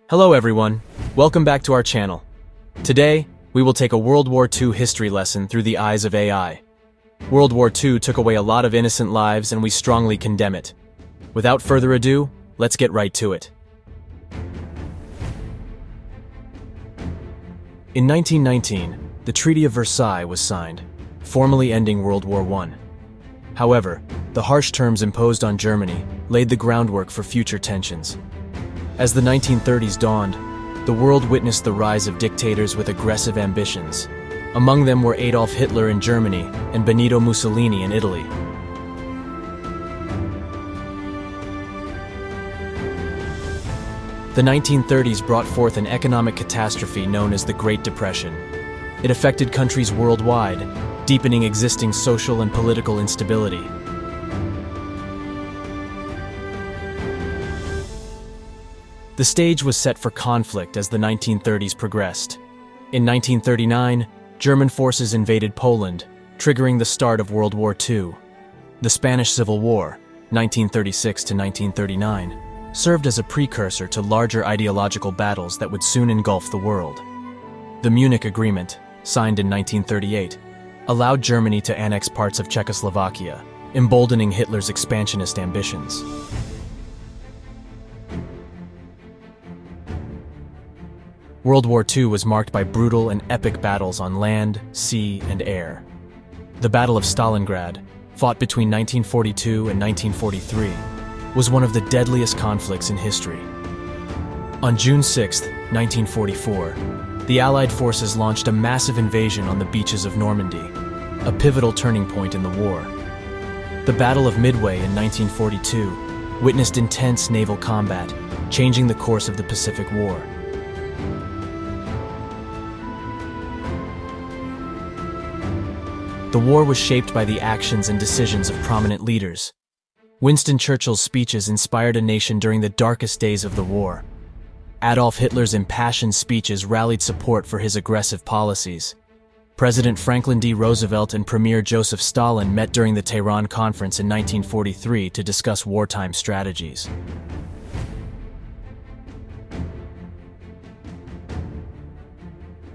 Hello everyone, welcome back to our channel. Today, we will take a World War II history lesson through the eyes of AI. World War II took away a lot of innocent lives and we strongly condemn it. Without further ado, let's get right to it. In 1919, the Treaty of Versailles was signed, formally ending World War I. However, the harsh terms imposed on Germany laid the groundwork for future tensions. As the 1930s dawned, the world witnessed the rise of dictators with aggressive ambitions. Among them were Adolf Hitler in Germany and Benito Mussolini in Italy. The 1930s brought forth an economic catastrophe known as the Great Depression. It affected countries worldwide, deepening existing social and political instability. The stage was set for conflict as the 1930s progressed. In 1939, German forces invaded Poland, triggering the start of World War II. The Spanish Civil War, 1936 to 1939, served as a precursor to larger ideological battles that would soon engulf the world. The Munich Agreement, signed in 1938, allowed Germany to annex parts of Czechoslovakia, emboldening Hitler's expansionist ambitions. World War II was marked by brutal and epic battles on land, sea, and air. The Battle of Stalingrad, fought between 1942 and 1943, was one of the deadliest conflicts in history. On June 6, 1944, the Allied forces launched a massive invasion on the beaches of Normandy, a pivotal turning point in the war. The Battle of Midway in 1942 witnessed intense naval combat, changing the course of the Pacific War. The war was shaped by the actions and decisions of prominent leaders. Winston Churchill's speeches inspired a nation during the darkest days of the war. Adolf Hitler's impassioned speeches rallied support for his aggressive policies. President Franklin D. Roosevelt and Premier Joseph Stalin met during the Tehran Conference in 1943 to discuss wartime strategies.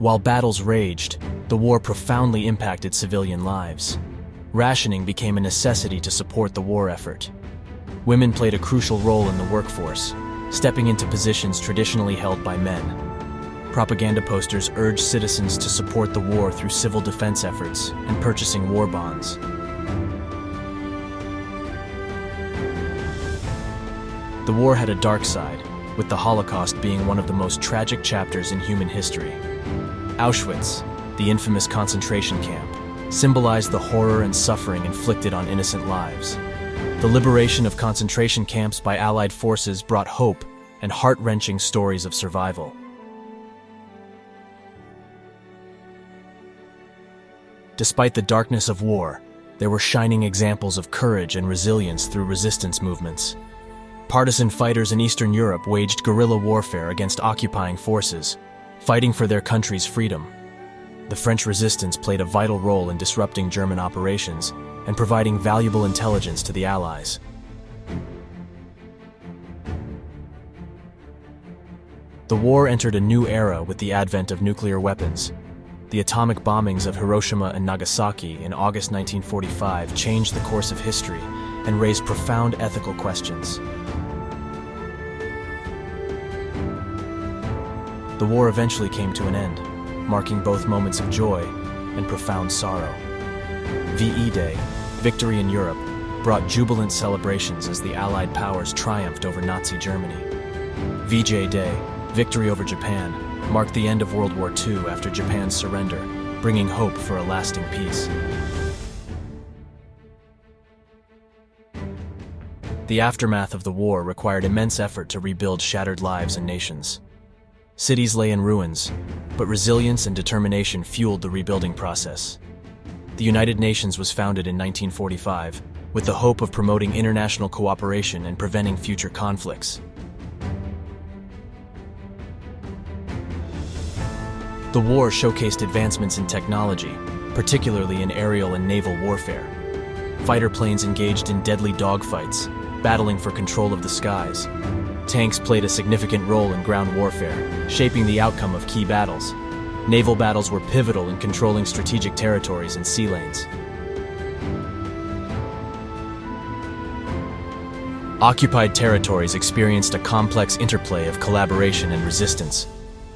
While battles raged, the war profoundly impacted civilian lives. Rationing became a necessity to support the war effort. Women played a crucial role in the workforce, stepping into positions traditionally held by men. Propaganda posters urged citizens to support the war through civil defense efforts and purchasing war bonds. The war had a dark side, with the Holocaust being one of the most tragic chapters in human history. Auschwitz, the infamous concentration camp, symbolized the horror and suffering inflicted on innocent lives. The liberation of concentration camps by Allied forces brought hope and heart-wrenching stories of survival. Despite the darkness of war, there were shining examples of courage and resilience through resistance movements. Partisan fighters in Eastern Europe waged guerrilla warfare against occupying forces, fighting for their country's freedom. The French resistance played a vital role in disrupting German operations and providing valuable intelligence to the Allies. The war entered a new era with the advent of nuclear weapons. The atomic bombings of Hiroshima and Nagasaki in August 1945 changed the course of history and raised profound ethical questions. The war eventually came to an end, marking both moments of joy and profound sorrow. VE Day, Victory in Europe, brought jubilant celebrations as the Allied powers triumphed over Nazi Germany. VJ Day, Victory over Japan, marked the end of World War II after Japan's surrender, bringing hope for a lasting peace. The aftermath of the war required immense effort to rebuild shattered lives and nations. Cities lay in ruins, but resilience and determination fueled the rebuilding process. The United Nations was founded in 1945, with the hope of promoting international cooperation and preventing future conflicts. The war showcased advancements in technology, particularly in aerial and naval warfare. Fighter planes engaged in deadly dogfights, battling for control of the skies. Tanks played a significant role in ground warfare, shaping the outcome of key battles. Naval battles were pivotal in controlling strategic territories and sea lanes. Occupied territories experienced a complex interplay of collaboration and resistance.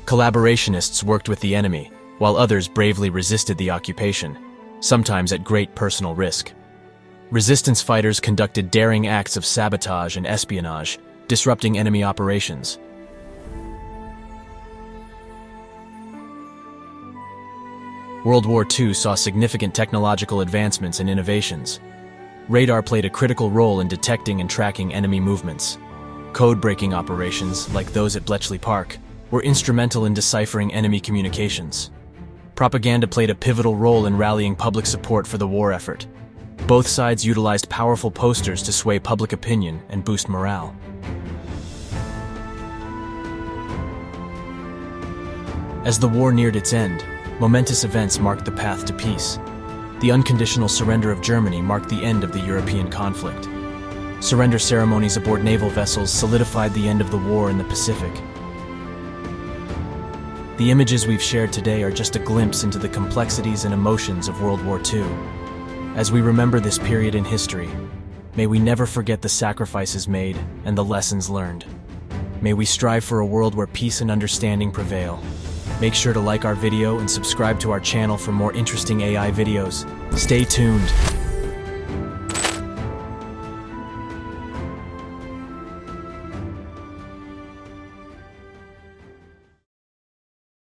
Collaborationists worked with the enemy, while others bravely resisted the occupation, sometimes at great personal risk. Resistance fighters conducted daring acts of sabotage and espionage, disrupting enemy operations. World War II saw significant technological advancements and innovations. Radar played a critical role in detecting and tracking enemy movements. Code-breaking operations, like those at Bletchley Park, were instrumental in deciphering enemy communications. Propaganda played a pivotal role in rallying public support for the war effort. Both sides utilized powerful posters to sway public opinion and boost morale. As the war neared its end, momentous events marked the path to peace. The unconditional surrender of Germany marked the end of the European conflict. Surrender ceremonies aboard naval vessels solidified the end of the war in the Pacific. The images we've shared today are just a glimpse into the complexities and emotions of World War II. As we remember this period in history, may we never forget the sacrifices made and the lessons learned. May we strive for a world where peace and understanding prevail. Make sure to like our video and subscribe to our channel for more interesting AI videos. Stay tuned.